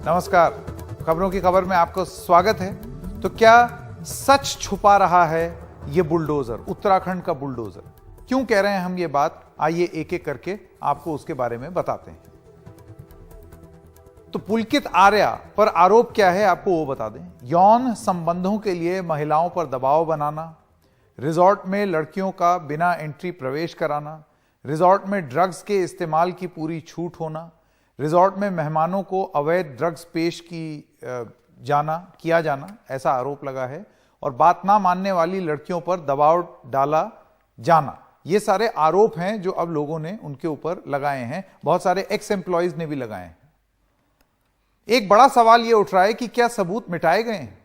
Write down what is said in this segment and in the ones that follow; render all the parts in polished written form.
नमस्कार, खबरों की खबर में आपको स्वागत है। तो क्या सच छुपा रहा है ये बुलडोजर, उत्तराखंड का बुलडोजर? क्यों कह रहे हैं हम ये बात, आइए एक एक करके आपको उसके बारे में बताते हैं। तो पुलकित आर्या पर आरोप क्या है आपको वो बता दें। यौन संबंधों के लिए महिलाओं पर दबाव बनाना, रिजॉर्ट में लड़कियों का बिना एंट्री प्रवेश कराना, रिजॉर्ट में ड्रग्स के इस्तेमाल की पूरी छूट होना, रिजॉर्ट में मेहमानों को अवैध ड्रग्स पेश किया जाना, ऐसा आरोप लगा है। और बात ना मानने वाली लड़कियों पर दबाव डाला जाना, ये सारे आरोप हैं जो अब लोगों ने उनके ऊपर लगाए हैं। बहुत सारे एक्स एम्प्लॉइज ने भी लगाए हैं। एक बड़ा सवाल यह उठ रहा है कि क्या सबूत मिटाए गए हैं?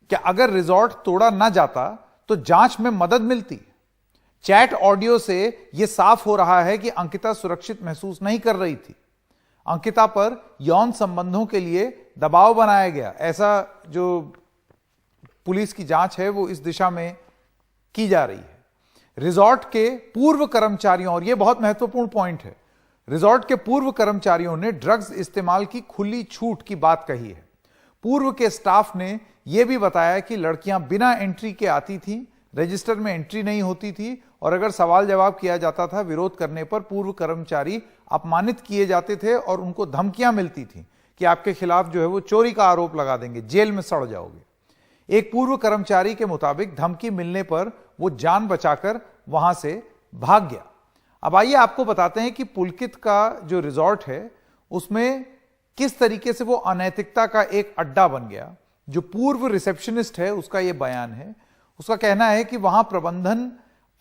क्या अगर रिजॉर्ट तोड़ा ना जाता तो जांच में मदद मिलती? चैट ऑडियो से यह साफ हो रहा है कि अंकिता सुरक्षित महसूस नहीं कर रही थी। अंकिता पर यौन संबंधों के लिए दबाव बनाया गया, ऐसा जो पुलिस की जांच है वो इस दिशा में की जा रही है। रिजॉर्ट के पूर्व कर्मचारियों, और यह बहुत महत्वपूर्ण पॉइंट है, रिजॉर्ट के पूर्व कर्मचारियों ने ड्रग्स इस्तेमाल की खुली छूट की बात कही है। पूर्व के स्टाफ ने यह भी बताया कि लड़कियां बिना एंट्री के आती थीं, रजिस्टर में एंट्री नहीं होती थी, और अगर सवाल जवाब किया जाता था विरोध करने पर पूर्व कर्मचारी अपमानित किए जाते थे और उनको धमकियां मिलती थी कि आपके खिलाफ जो है वो चोरी का आरोप लगा देंगे, जेल में सड़ जाओगे। एक पूर्व कर्मचारी के मुताबिक धमकी मिलने पर वो जान बचाकर वहां से भाग गया। अब आइए आपको बताते हैं कि पुलकित का जो रिजॉर्ट है उसमें किस तरीके से वो अनैतिकता का एक अड्डा बन गया। जो पूर्व रिसेप्शनिस्ट है उसका यह बयान है। उसका कहना है कि वहां प्रबंधन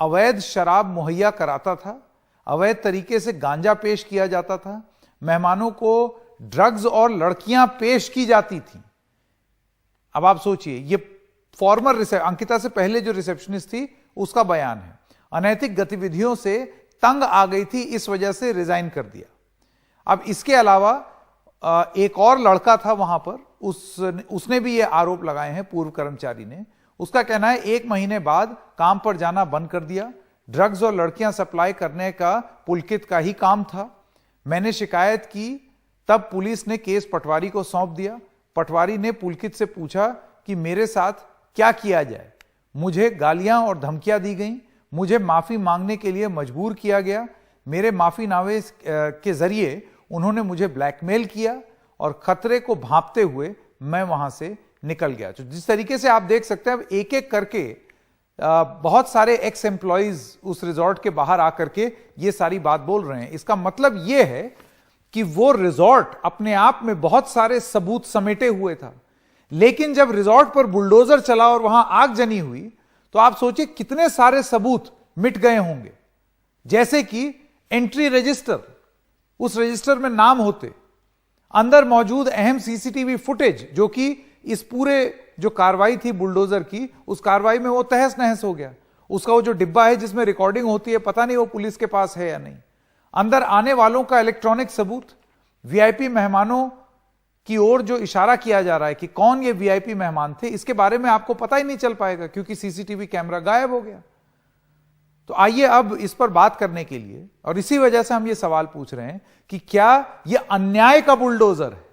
अवैध शराब मुहैया कराता था, अवैध तरीके से गांजा पेश किया जाता था, मेहमानों को ड्रग्स और लड़कियां पेश की जाती थी। अब आप सोचिए, ये फॉर्मर अंकिता से पहले जो रिसेप्शनिस्ट थी उसका बयान है। अनैतिक गतिविधियों से तंग आ गई थी, इस वजह से रिजाइन कर दिया। अब इसके अलावा एक और लड़का था वहां पर, उसने भी ये आरोप लगाए हैं पूर्व कर्मचारी ने। उसका कहना है 1 महीने बाद काम पर जाना बंद कर दिया। ड्रग्स और लड़कियां सप्लाई करने का पुलकित का ही काम था। मैंने शिकायत की, तब पुलिस ने केस पटवारी को सौंप दिया। पटवारी ने पुलकित से पूछा कि मेरे साथ क्या किया जाए। मुझे गालियां और धमकियां दी गईं, मुझे माफी मांगने के लिए मजबूर किया गया। मेरे माफीनामे के जरिए उन्होंने मुझे ब्लैकमेल किया और खतरे को भांपते हुए मैं वहां से निकल गया। तो जिस तरीके से आप देख सकते हैं, अब एक एक करके बहुत सारे एक्स एम्प्लॉइज उस रिजॉर्ट के बाहर आकर के ये सारी बात बोल रहे हैं। इसका मतलब यह है कि वो रिजॉर्ट अपने आप में बहुत सारे सबूत समेटे हुए था, लेकिन जब रिजॉर्ट पर बुलडोजर चला और वहां आगजनी हुई तो आप सोचिए कितने सारे सबूत मिट गए होंगे। जैसे कि एंट्री रजिस्टर, उस रजिस्टर में नाम होते, अंदर मौजूद अहम सीसीटीवी फुटेज, जो कि इस पूरे जो कार्रवाई थी बुलडोजर की, उस कार्रवाई में वो तहस नहस हो गया। उसका वो जो डिब्बा है जिसमें रिकॉर्डिंग होती है, पता नहीं वो पुलिस के पास है या नहीं। अंदर आने वालों का इलेक्ट्रॉनिक सबूत, वीआईपी मेहमानों की ओर जो इशारा किया जा रहा है कि कौन ये वीआईपी मेहमान थे, इसके बारे में आपको पता ही नहीं चल पाएगा क्योंकि सीसीटीवी कैमरा गायब हो गया। तो आइए अब इस पर बात करने के लिए, और इसी वजह से हम ये सवाल पूछ रहे हैं कि क्या यह अन्याय का बुलडोजर है?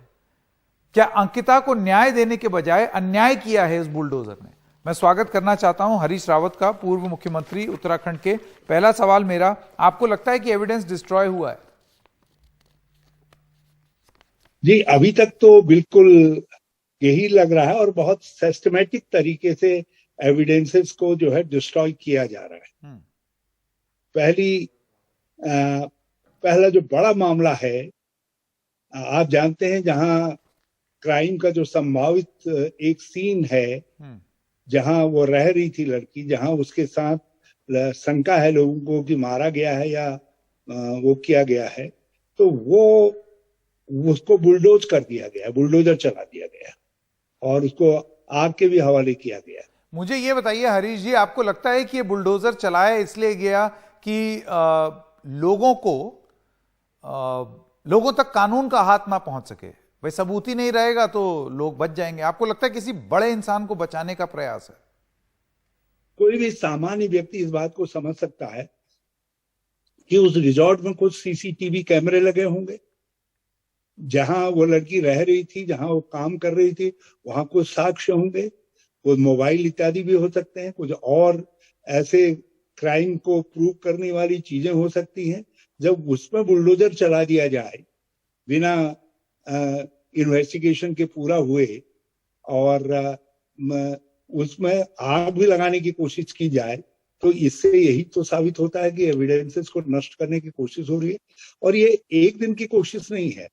क्या अंकिता को न्याय देने के बजाय अन्याय किया है इस बुलडोजर ने? मैं स्वागत करना चाहता हूं हरीश रावत का, पूर्व मुख्यमंत्री उत्तराखंड के। पहला सवाल मेरा, आपको लगता है कि एविडेंस डिस्ट्रॉय हुआ है? जी, अभी तक तो बिल्कुल यही लग रहा है, और बहुत सिस्टमैटिक तरीके से एविडेंसेस को जो है डिस्ट्रॉय किया जा रहा है। पहला जो बड़ा मामला है, आप जानते हैं, जहां क्राइम का जो संभावित एक सीन है, जहां वो रह रही थी लड़की, जहां उसके साथ शंका है लोगों को कि मारा गया है या वो किया गया है, तो वो उसको बुलडोज कर दिया गया, बुलडोजर चला दिया गया और उसको आग के भी हवाले किया गया। मुझे ये बताइए हरीश जी, आपको लगता है कि ये बुलडोजर चलाया इसलिए गया कि लोगों तक कानून का हाथ ना पहुंच सके? भाई सबूत ही नहीं रहेगा तो लोग बच जाएंगे। आपको लगता है किसी बड़े इंसान को बचाने का प्रयास है? कोई भी सामान्य व्यक्ति इस बात को समझ सकता है कि उस रिजॉर्ट में कुछ सीसीटीवी कैमरे लगे होंगे, जहां वो लड़की रह रही थी, जहां वो काम कर रही थी, वहां कुछ साक्ष्य होंगे, कुछ मोबाइल इत्यादि भी हो सकते हैं, कुछ और ऐसे क्राइम को प्रूव करने वाली चीजें हो सकती हैं। जब उसमें बुलडोजर चला दिया जाए बिना इन्वेस्टिगेशन के पूरा हुए, और उसमें आग भी लगाने की कोशिश की जाए, तो इससे यही तो साबित होता है कि एविडेंसेस को नष्ट करने की कोशिश हो रही है। और ये एक दिन की कोशिश नहीं है।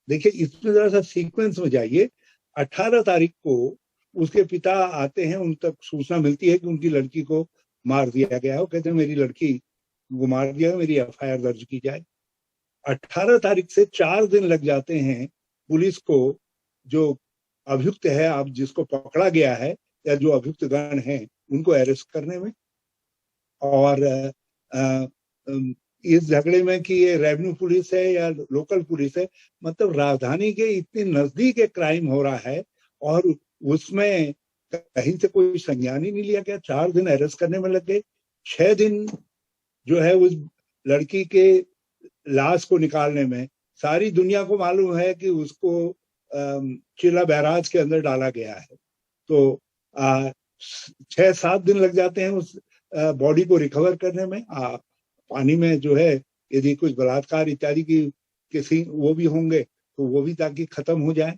देखिए, इसमें जरा सा सीक्वेंस में जाइए। 18 तारीख को उसके पिता आते हैं, उन तक सूचना मिलती है कि उनकी लड़की को मार दिया गया है। वो कहते हैं मेरी लड़की को मार दिया है, मेरी एफआईआर दर्ज की जाए। 18 तारीख से 4 दिन लग जाते हैं पुलिस को, जो अभियुक्त है, आप जिसको पकड़ा गया है या जो अभियुक्त गण हैं, उनको अरेस्ट करने में। और इस झगड़े में कि ये रेवेन्यू पुलिस है या लोकल पुलिस है, मतलब राजधानी के इतने नजदीक एक क्राइम हो रहा है और उसमें कहीं से कोई संज्ञान ही नहीं लिया गया। 4 दिन अरेस्ट करने में लग गए। 6 दिन जो है उस लड़की के लाश को निकालने में। सारी दुनिया को मालूम है कि उसको चिल्ला बैराज के अंदर डाला गया है। तो 6-7 दिन लग जाते हैं उस बॉडी को रिकवर करने में। पानी में जो है यदि कुछ बलात्कार इत्यादि की किसी वो भी होंगे तो वो भी ताकि खत्म हो जाए।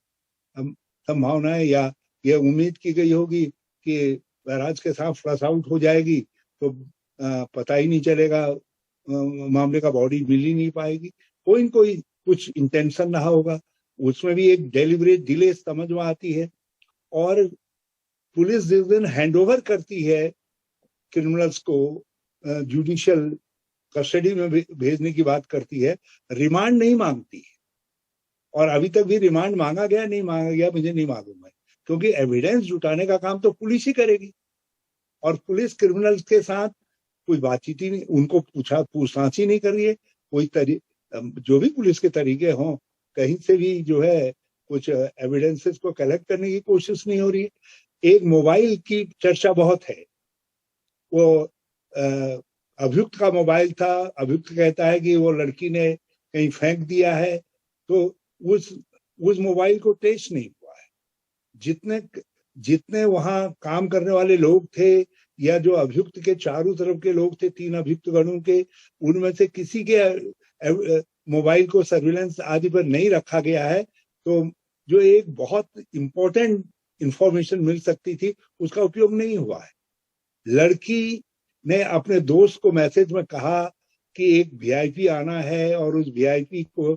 संभावना है या ये उम्मीद की गई होगी कि बैराज के साथ फ्लश आउट हो जाएगी तो पता ही नहीं चलेगा, मामले का बॉडी मिल ही नहीं पाएगी। कोई न कोई कुछ इंटेंशन रहा होगा, उसमें भी एक डेलिब्रेट डिले समझ में आती है। और पुलिस जिस दिन हैंडओवर करती है क्रिमिनल्स को, जुडिशियल कस्टडी में भेजने की बात करती है, रिमांड नहीं मांगती है। और अभी तक भी रिमांड मांगा गया नहीं मांगा गया मुझे नहीं मालूम है, क्योंकि एविडेंस जुटाने का काम तो पुलिस ही करेगी। और पुलिस क्रिमिनल्स के साथ कोई बातचीत ही नहीं, उनको पूछताछ ही नहीं कर रही है। कोई जो भी पुलिस के तरीके हों, कहीं से भी जो है कुछ एविडेंसेस को कलेक्ट करने की कोशिश नहीं हो रही है। एक मोबाइल की चर्चा बहुत है, वो अभियुक्त का मोबाइल था। अभियुक्त कहता है कि वो लड़की ने कहीं फेंक दिया है, तो उस मोबाइल को टेस्ट नहीं हुआ है। जितने वहां काम करने वाले लोग थे या जो अभियुक्त के चारों तरफ के लोग थे, 3 अभियुक्त गणों के, उनमें से किसी के मोबाइल को सर्विलेंस आदि पर नहीं रखा गया है। तो जो एक बहुत इंपॉर्टेंट इंफॉर्मेशन मिल सकती थी उसका उपयोग नहीं हुआ है। लड़की ने अपने दोस्त को मैसेज में कहा कि एक वीआईपी आना है और उस वीआईपी को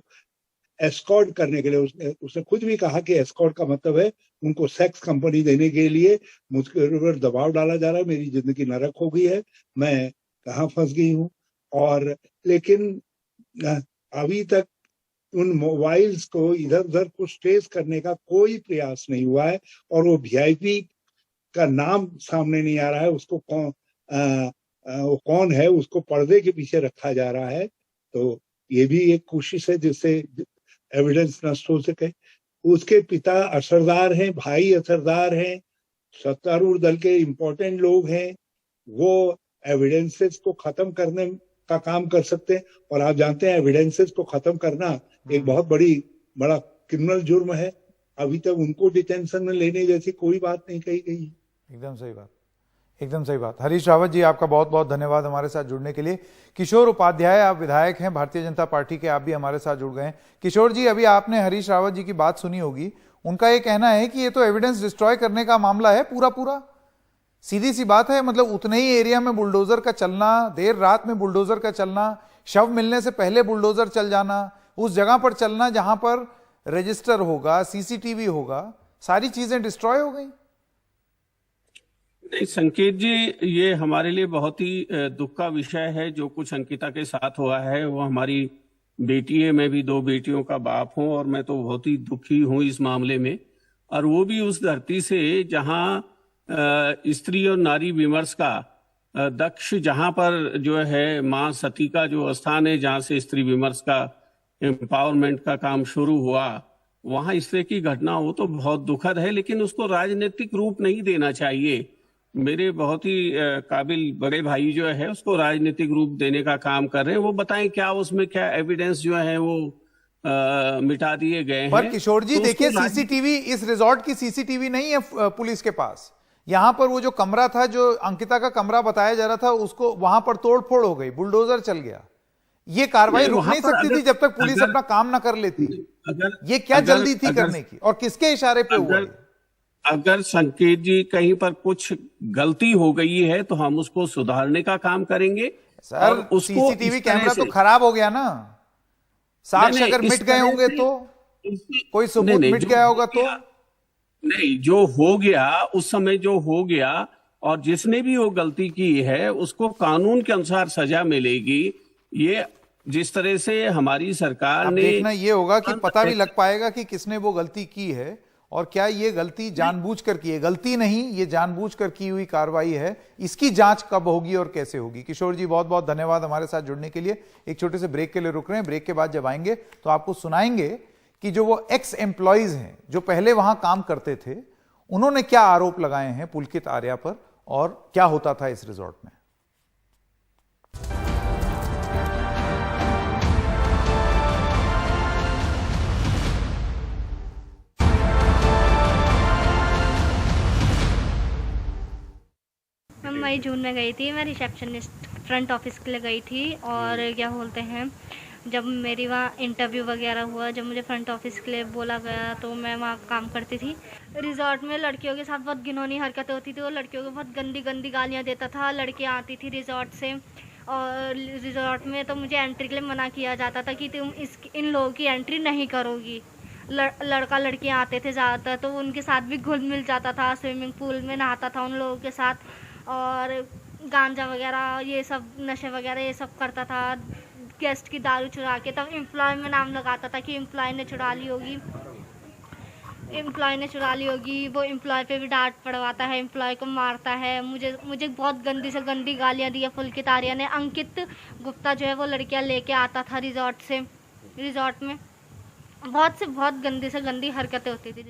एस्कॉर्ट करने के लिए उसने खुद भी कहा कि एस्कॉर्ट का मतलब है उनको सेक्स कंपनी देने के लिए मुझके ऊपर दबाव डाला जा रहा है, मेरी जिंदगी नरक हो गई है, मैं कहाँ फंस गई हूँ। और लेकिन अभी तक उन मोबाइल्स को इधर उधर कुछ ट्रेस करने का कोई प्रयास नहीं हुआ है। और वो वीआईपी का नाम सामने नहीं आ रहा है, उसको वो कौन है उसको पर्दे के पीछे रखा जा रहा है। तो ये भी एक कोशिश है जिससे एविडेंस नष्ट हो सके। उसके पिता असरदार हैं, भाई असरदार हैं, सत्तारूढ़ दल के इम्पोर्टेंट लोग हैं, वो एविडेंसेस को खत्म करने का काम कर सकते हैं। और आप जानते हैं एविडेंसेस को खत्म करना एक बहुत बड़ा क्रिमिनल जुर्म है। अभी तक उनको डिटेंशन में लेने जैसी कोई बात नहीं कही गई। एकदम सही बात, एकदम सही बात। हरीश रावत जी, आपका बहुत बहुत धन्यवाद हमारे साथ जुड़ने के लिए। किशोर उपाध्याय, आप विधायक हैं भारतीय जनता पार्टी के, आप भी हमारे साथ जुड़ गए हैं। किशोर जी, अभी आपने हरीश रावत जी की बात सुनी होगी। उनका ये कहना है कि ये तो एविडेंस डिस्ट्रॉय करने का मामला है पूरा पूरा। सीधी सी बात है, मतलब उतने ही एरिया में बुलडोजर का चलना, देर रात में बुलडोजर का चलना, शव मिलने से पहले बुलडोजर चल जाना, उस जगह पर चलना जहां पर रजिस्टर होगा, सीसीटीवी होगा, सारी चीजें डिस्ट्रॉय हो गई। नहीं संकेत जी, ये हमारे लिए बहुत ही दुख का विषय है जो कुछ अंकिता के साथ हुआ है। वो हमारी बेटी है, मैं भी 2 बेटियों का बाप हूं और मैं तो बहुत ही दुखी हूं इस मामले में। और वो भी उस धरती से जहां स्त्री और नारी विमर्श का दक्ष, जहां पर जो है मां सती का जो स्थान है, जहां से स्त्री विमर्श का एम्पावरमेंट का काम शुरू हुआ, वहां इस तरह की घटना हो तो बहुत दुखद है। लेकिन उसको राजनीतिक रूप नहीं देना चाहिए। मेरे बहुत ही काबिल बड़े भाई जो है उसको राजनीतिक रूप देने का काम कर रहे हैं। वो बताएं क्या उसमें क्या एविडेंस जो है वो मिटा दिए गए हैं। पर किशोर जी तो देखिए, उसको सीसीटीवी, इस रिजॉर्ट की सीसीटीवी नहीं है पुलिस के पास। यहां पर वो जो कमरा था, जो अंकिता का कमरा बताया जा रहा था, उसको वहां पर तोड़फोड़ हो गई, बुलडोजर चल गया। ये कार्रवाई रुक वहां नहीं पर सकती थी जब तक पुलिस अपना काम ना कर लेती। ये क्या जल्दी थी करने की, और किसके इशारे पे हुआ ये? अगर संकेत जी कहीं पर कुछ गलती हो गई है तो हम उसको सुधारने का काम करेंगे। सर और उसको सीसीटीवी इस तरह कैमरा तो से- खराब हो गया ना। साक्ष्य नहीं, अगर इस मिट गए तरह होंगे से- तो, कोई सबूत नहीं, मिट जो गया हो होगा तो। गया- नहीं, जो हो गया उस समय जो हो गया, और जिसने भी वो गलती की है उसको कानून के अनुसार सजा मिलेगी। ये जिस तरह से हमारी सरकार अब ने देखना ये होगा कि पता भी लग पाएगा कि किसने वो गलती की है, और क्या ये गलती जानबूझकर की है। गलती नहीं, ये जानबूझकर की हुई कार्रवाई है। इसकी जांच कब होगी और कैसे होगी? किशोर जी बहुत बहुत धन्यवाद हमारे साथ जुड़ने के लिए। एक छोटे से ब्रेक के लिए रुक रहे हैं। ब्रेक के बाद जब आएंगे तो आपको सुनाएंगे कि जो वो एक्स एम्प्लॉइज हैं जो पहले वहां काम करते थे, उन्होंने क्या आरोप लगाए हैं पुलकित आर्या पर, और क्या होता था इस रिजॉर्ट में। मैं मई जून में गई थी। मैं रिसेप्शनिस्ट फ्रंट ऑफिस के लिए गई थी, और क्या बोलते हैं, जब मेरी वहाँ इंटरव्यू वगैरह हुआ, जब मुझे फ्रंट ऑफिस के लिए बोला गया तो मैं वहाँ काम करती थी। रिजॉर्ट में लड़कियों के साथ बहुत घिनौनी हरकतें होती थी। वो लड़कियों को बहुत गंदी गंदी गालियाँ देता था। लड़कियाँ आती थी रिजॉर्ट से, और रिजॉर्ट में तो मुझे एंट्री के लिए मना किया जाता था कि तुम इन लोगों की एंट्री नहीं करोगी। लड़का लड़कियाँ आते थे ज़्यादातर, तो उनके साथ भी घुल मिल जाता था। स्विमिंग पूल में नहाता था उन लोगों के साथ, और गांजा वगैरह, ये सब नशे वगैरह ये सब करता था। गेस्ट की दारू चुरा के, तब एम्प्लॉय में नाम लगाता था कि एम्प्लॉय ने चुरा ली होगी, एम्प्लॉय ने चुरा ली होगी। वो एम्प्लॉय पे भी डांट पड़वाता है, एम्प्लॉय को मारता है। मुझे बहुत गंदी से गंदी गालियाँ दी है पुलकित आर्या ने। अंकित गुप्ता जो है वो लड़कियाँ लेके आता था रिजॉर्ट में बहुत से बहुत गंदी से गंदी हरकतें होती थी।